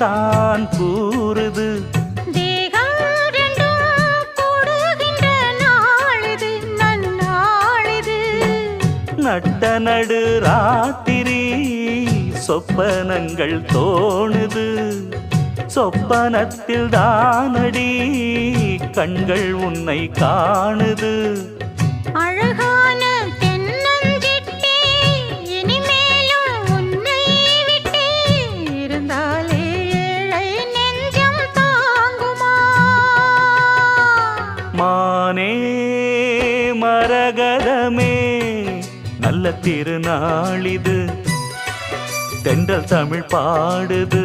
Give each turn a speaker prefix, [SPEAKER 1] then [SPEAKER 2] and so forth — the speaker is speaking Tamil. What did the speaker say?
[SPEAKER 1] தான் கூறுது.
[SPEAKER 2] தேகம் ரெண்டும் கூடுகின்ற நாளிது நன்னாளிது.
[SPEAKER 1] நட்ட நடு ராத்திரி சொப்பனங்கள் தோணுது. சொப்பனத்தில் தானடி கண்கள் உன்னை காணுது.
[SPEAKER 2] அழகான தென்னஞ்சிட்டே இனிமேலும் உன்னை விட்டே இருந்தாலே ஏழை நெஞ்சம் தாங்குமா?
[SPEAKER 1] மானே மரகதமே நல்ல திருநாளிது. தென்றல் தமிழ் பாடுது.